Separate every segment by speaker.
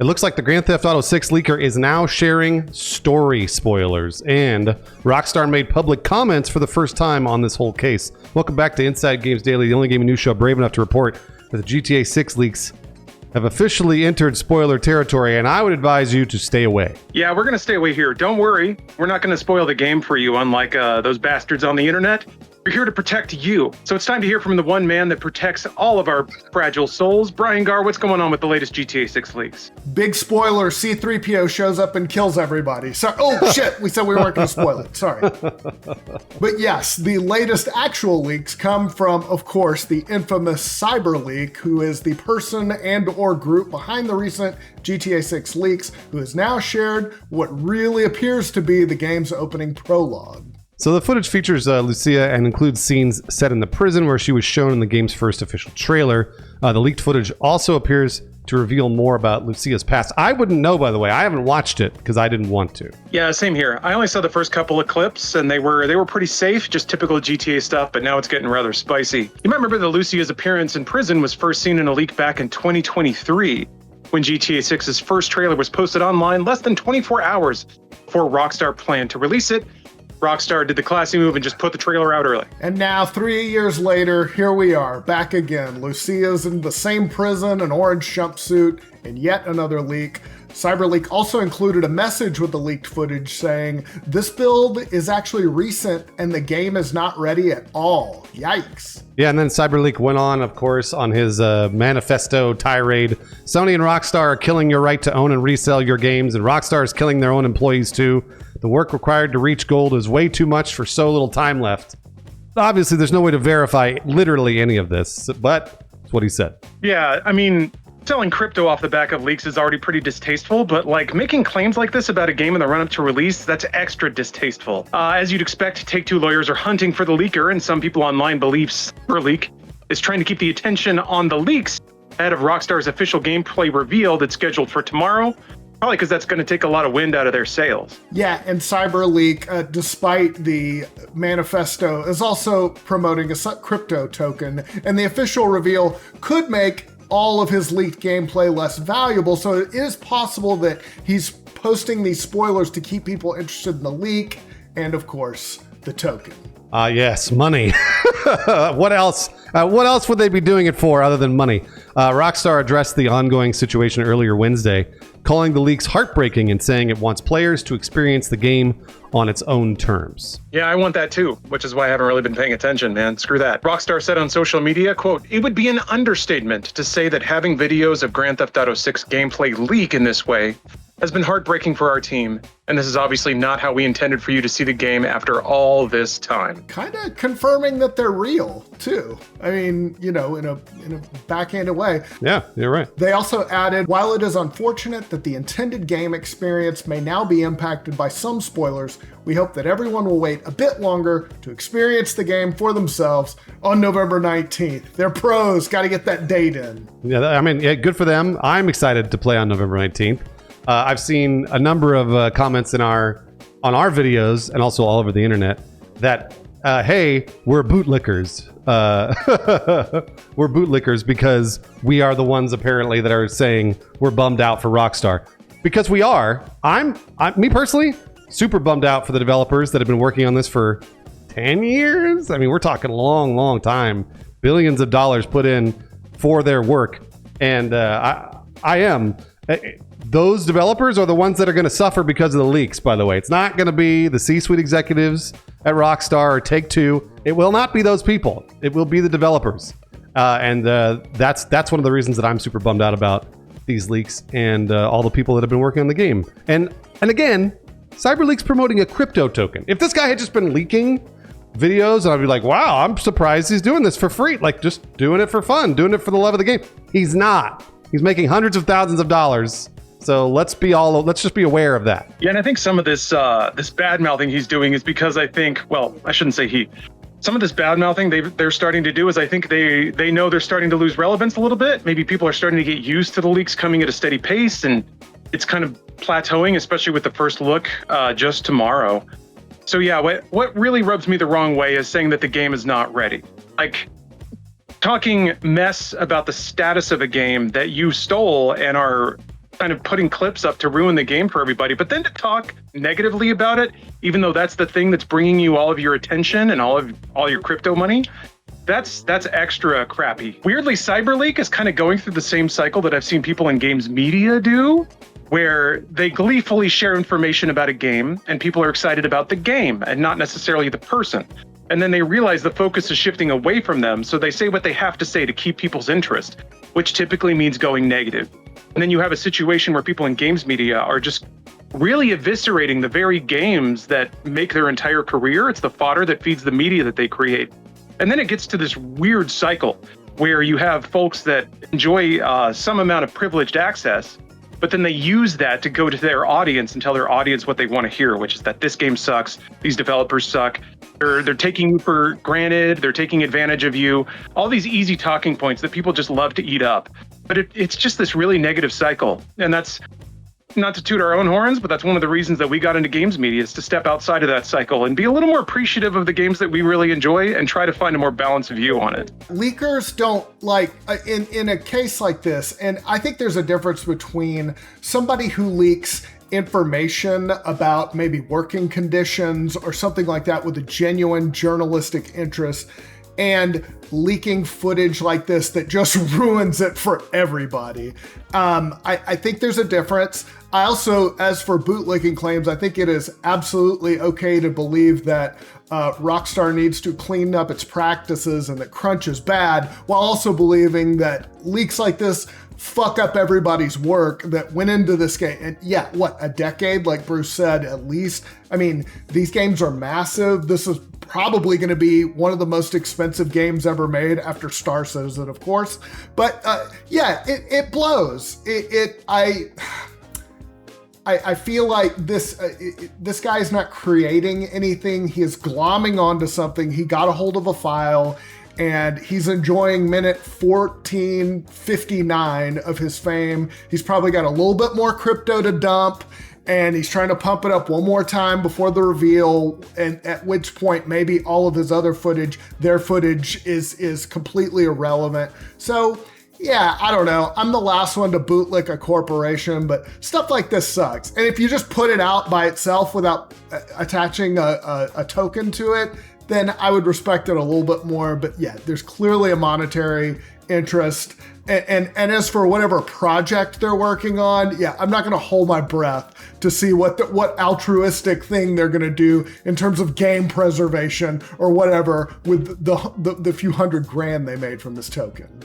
Speaker 1: It looks like the Grand Theft Auto 6 leaker is now sharing story spoilers, and Rockstar made public comments for the first time on this whole case. Welcome back to Inside Games Daily, the only gaming news show brave enough to report that the GTA 6 leaks have officially entered spoiler territory, and I would advise you to stay away.
Speaker 2: Yeah, we're going to stay away here. Don't worry. We're not going to spoil the game for you, unlike those bastards on the internet. We're here to protect you. So it's time to hear from the one man that protects all of our fragile souls. Brian Gar, what's going on with the latest GTA 6 leaks?
Speaker 3: Big spoiler, C-3PO shows up and kills everybody. Oh, shit, we said we weren't going to spoil it. Sorry. But yes, the latest actual leaks come from, of course, the infamous CyberLeak, who is the person and or group behind the recent GTA 6 leaks, who has now shared what really appears to be the game's opening prologue.
Speaker 1: So the footage features Lucia and includes scenes set in the prison where she was shown in the game's first official trailer. The leaked footage also appears to reveal more about Lucia's past. I wouldn't know, by the way. I haven't watched it because I didn't want to.
Speaker 2: Yeah, same here. I only saw the first couple of clips, and they were pretty safe, just typical GTA stuff, but now it's getting rather spicy. You might remember that Lucia's appearance in prison was first seen in a leak back in 2023, when GTA 6's first trailer was posted online less than 24 hours before Rockstar planned to release it. Rockstar did the classy move and just put the trailer out early.
Speaker 3: And now, 3 years later, here we are, back again. Lucia's in the same prison, an orange jumpsuit, and yet another leak. CyberLeak also included a message with the leaked footage saying, "This build is actually recent and the game is not ready at all." Yikes.
Speaker 1: Yeah, and then CyberLeak went on, of course, on his manifesto tirade. Sony and Rockstar are killing your right to own and resell your games, and Rockstar is killing their own employees too. The work required to reach gold is way too much for so little time left. Obviously, there's no way to verify literally any of this, but it's what he said.
Speaker 2: Yeah, I mean, selling crypto off the back of leaks is already pretty distasteful, but like making claims like this about a game in the run-up to release, that's extra distasteful. As you'd expect, Take-Two lawyers are hunting for the leaker, and some people online believe CyberLeak is trying to keep the attention on the leaks ahead of Rockstar's official gameplay reveal that's scheduled for tomorrow. Probably because that's going to take a lot of wind out of their sails.
Speaker 3: Yeah, and CyberLeak, despite the manifesto, is also promoting a crypto token, and the official reveal could make all of his leaked gameplay less valuable, so it is possible that he's posting these spoilers to keep people interested in the leak, and of course, the token.
Speaker 1: Yes, money. What else? What else would they be doing it for other than money? Rockstar addressed the ongoing situation earlier Wednesday, calling the leaks heartbreaking and saying it wants players to experience the game on its own terms.
Speaker 2: Yeah, I want that too, which is why I haven't really been paying attention, man. Screw that. Rockstar said on social media, quote, "It would be an understatement to say that having videos of Grand Theft Auto 6 gameplay leak in this way has been heartbreaking for our team, and this is obviously not how we intended for you to see the game after all this time."
Speaker 3: Kind of confirming that they're real, too. I mean, you know, in a backhanded way.
Speaker 1: Yeah, you're right.
Speaker 3: They also added, "While it is unfortunate that the intended game experience may now be impacted by some spoilers, we hope that everyone will wait a bit longer to experience the game for themselves on November 19th. They're pros, got to get that date in."
Speaker 1: Yeah, I mean, yeah, good for them. I'm excited to play on November 19th. I've seen a number of comments on our videos and also all over the internet that, hey, we're bootlickers. We're bootlickers because we are the ones apparently that are saying we're bummed out for Rockstar. Because we are. Me personally, super bummed out for the developers that have been working on this for 10 years. I mean, we're talking long time. Billions of dollars put in for their work. And I am. Those developers are the ones that are going to suffer because of the leaks, by the way. It's not going to be the C-suite executives at Rockstar or Take-Two. It will not be those people. It will be the developers. And that's one of the reasons that I'm super bummed out about these leaks and all the people that have been working on the game. And again, CyberLeak's promoting a crypto token. If this guy had just been leaking videos, I'd be like, wow, I'm surprised he's doing this for free. Like, just doing it for fun, doing it for the love of the game. He's not. He's making hundreds of thousands of dollars. So let's just be aware of that.
Speaker 2: Yeah, and I think some of this bad mouthing he's doing is because I think, well, I shouldn't say he. Some of this bad mouthing they're starting to do is I think they know they're starting to lose relevance a little bit. Maybe people are starting to get used to the leaks coming at a steady pace, and it's kind of plateauing, especially with the first look just tomorrow. So yeah, what really rubs me the wrong way is saying that the game is not ready. Like, talking mess about the status of a game that you stole and are kind of putting clips up to ruin the game for everybody, but then to talk negatively about it, even though that's the thing that's bringing you all of your attention and all your crypto money, that's extra crappy. Weirdly, CyberLeak is kind of going through the same cycle that I've seen people in games media do, where they gleefully share information about a game and people are excited about the game and not necessarily the person. And then they realize the focus is shifting away from them, so they say what they have to say to keep people's interest, which typically means going negative. And then you have a situation where people in games media are just really eviscerating the very games that make their entire career. It's the fodder that feeds the media that they create. And then it gets to this weird cycle where you have folks that enjoy some amount of privileged access, but then they use that to go to their audience and tell their audience what they want to hear, which is that this game sucks, these developers suck, they're taking you for granted, they're taking advantage of you, all these easy talking points that people just love to eat up. But it's just this really negative cycle. And that's not to toot our own horns, but that's one of the reasons that we got into games media, is to step outside of that cycle and be a little more appreciative of the games that we really enjoy and try to find a more balanced view on it.
Speaker 3: Leakers don't like, in a case like this, and I think there's a difference between somebody who leaks information about maybe working conditions or something like that with a genuine journalistic interest, and leaking footage like this that just ruins it for everybody. I think there's a difference. I also, as for bootlicking claims, I think it is absolutely okay to believe that Rockstar needs to clean up its practices and that crunch is bad, while also believing that leaks like this fuck up everybody's work that went into this game. And yeah, what, a decade, like Bruce said, at least? I mean, these games are massive. This is probably going to be one of the most expensive games ever made, after Star Citizen, of course. But yeah, it blows. I feel like this guy is not creating anything. He is glomming onto something. He got a hold of a file, and he's enjoying minute 1459 of his fame. He's probably got a little bit more crypto to dump, and he's trying to pump it up one more time before the reveal, and at which point maybe all of his other footage, their footage, is completely irrelevant. So yeah, I don't know. I'm the last one to bootlick a corporation, but stuff like this sucks. And if you just put it out by itself without attaching a token to it, then I would respect it a little bit more. But yeah, there's clearly a monetary interest. And as for whatever project they're working on, yeah, I'm not going to hold my breath to see what altruistic thing they're going to do in terms of game preservation or whatever with the few $100,000 they made from this token.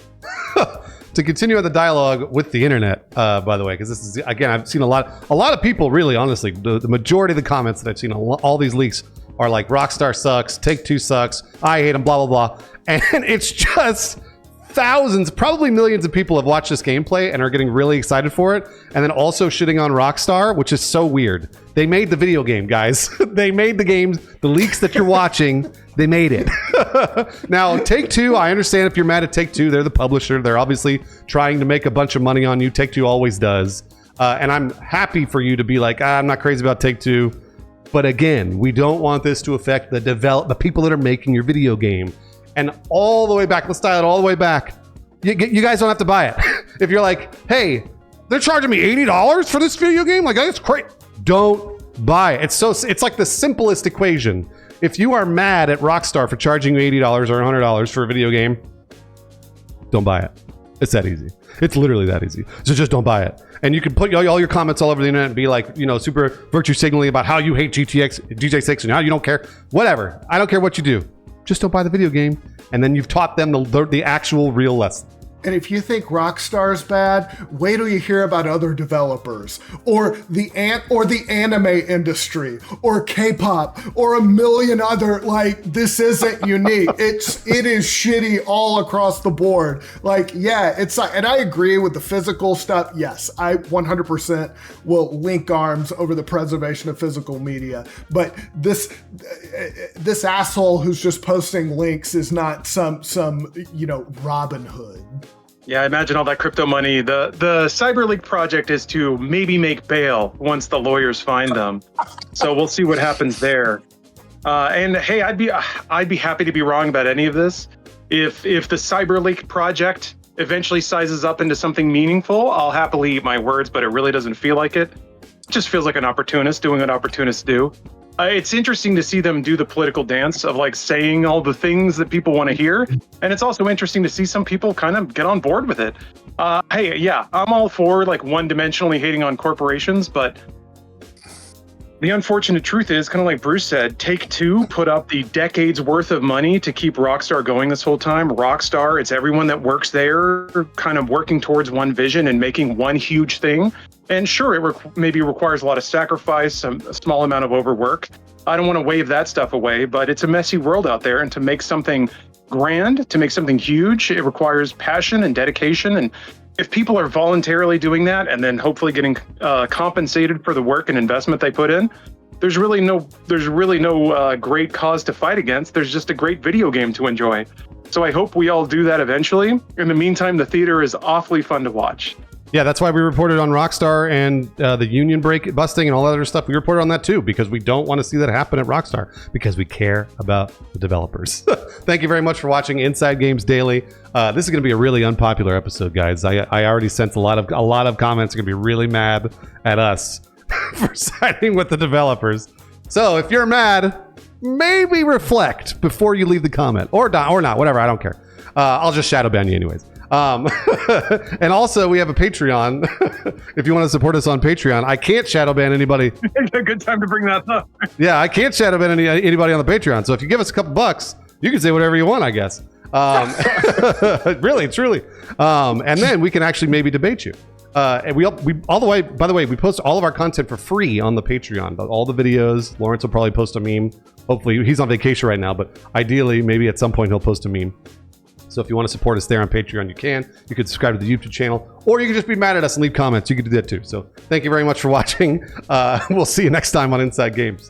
Speaker 1: To continue on the dialogue with the internet, by the way, because this is, again, I've seen a lot of people, really, honestly, the majority of the comments that I've seen, all these leaks are like, Rockstar sucks, Take-Two sucks, I hate them, blah, blah, blah. And it's just thousands, probably millions of people have watched this gameplay and are getting really excited for it, and then also shitting on Rockstar, which is so weird. They made the video game, guys. They made the games, the leaks that you're watching, they made it. Now, Take-Two, I understand if you're mad at Take-Two, they're the publisher. They're obviously trying to make a bunch of money on you. Take-Two always does. And I'm happy for you to be like, I'm not crazy about Take-Two. But again, we don't want this to affect the people that are making your video game. And all the way back, let's dial it all the way back. You guys don't have to buy it. If you're like, hey, they're charging me $80 for this video game, like, that's crazy. Don't buy it. It's like the simplest equation. If you are mad at Rockstar for charging you $80 or $100 for a video game, don't buy it. It's that easy. It's literally that easy. So just don't buy it. And you can put all your comments all over the internet and be like, super virtue signaling about how you hate GTA 6 and how you don't care. Whatever. I don't care what you do. Just don't buy the video game. And then you've taught them the actual real lesson.
Speaker 3: And if you think Rockstar's bad, wait till you hear about other developers, or the anime industry, or K-pop, or a million other. Like, this isn't unique. It is shitty all across the board. Like, yeah, it's like, and I agree with the physical stuff. Yes, I 100% will link arms over the preservation of physical media. But this asshole who's just posting links is not some Robin Hood.
Speaker 2: Yeah, I imagine all that crypto money. The CyberLeak project is to maybe make bail once the lawyers find them. So we'll see what happens there. And hey, I'd be happy to be wrong about any of this. If the CyberLeak project eventually sizes up into something meaningful, I'll happily eat my words, but it really doesn't feel like it. It just feels like an opportunist doing what opportunists do. It's interesting to see them do the political dance of like saying all the things that people want to hear. And it's also interesting to see some people kind of get on board with it. Hey, yeah, I'm all for like one-dimensionally hating on corporations, but the unfortunate truth is, kind of like Bruce said, Take-Two put up the decades worth of money to keep Rockstar going this whole time. Rockstar, it's everyone that works there kind of working towards one vision and making one huge thing. And sure, it maybe requires a lot of sacrifice, a small amount of overwork. I don't want to wave that stuff away, but it's a messy world out there. And to make something grand, to make something huge, it requires passion and dedication. And if people are voluntarily doing that and then hopefully getting compensated for the work and investment they put in, there's really no great cause to fight against. There's just a great video game to enjoy. So I hope we all do that eventually. In the meantime, the theater is awfully fun to watch.
Speaker 1: Yeah, that's why we reported on Rockstar and the union break busting and all that other stuff. We reported on that too, because we don't want to see that happen at Rockstar, because we care about the developers. Thank you very much for watching Inside Games Daily. This is going to be a really unpopular episode, guys. I already sense a lot of comments are going to be really mad at us for siding with the developers. So if you're mad, maybe reflect before you leave the comment, or not, whatever. I don't care. I'll just shadow ban you anyways. And also we have a Patreon. If you want to support us on Patreon, I can't shadow ban anybody.
Speaker 2: It's a good time to bring that up.
Speaker 1: Yeah, I can't shadow ban anybody on the Patreon. So if you give us a couple bucks, you can say whatever you want, I guess. Really, truly. And then we can actually maybe debate you. And we all the way, by the way, we post all of our content for free on the Patreon. All the videos. Lawrence will probably post a meme. Hopefully, he's on vacation right now, but ideally, maybe at some point he'll post a meme. So if you want to support us there on Patreon, you can. You can subscribe to the YouTube channel, or you can just be mad at us and leave comments. You can do that too. So thank you very much for watching. We'll see you next time on Inside Games.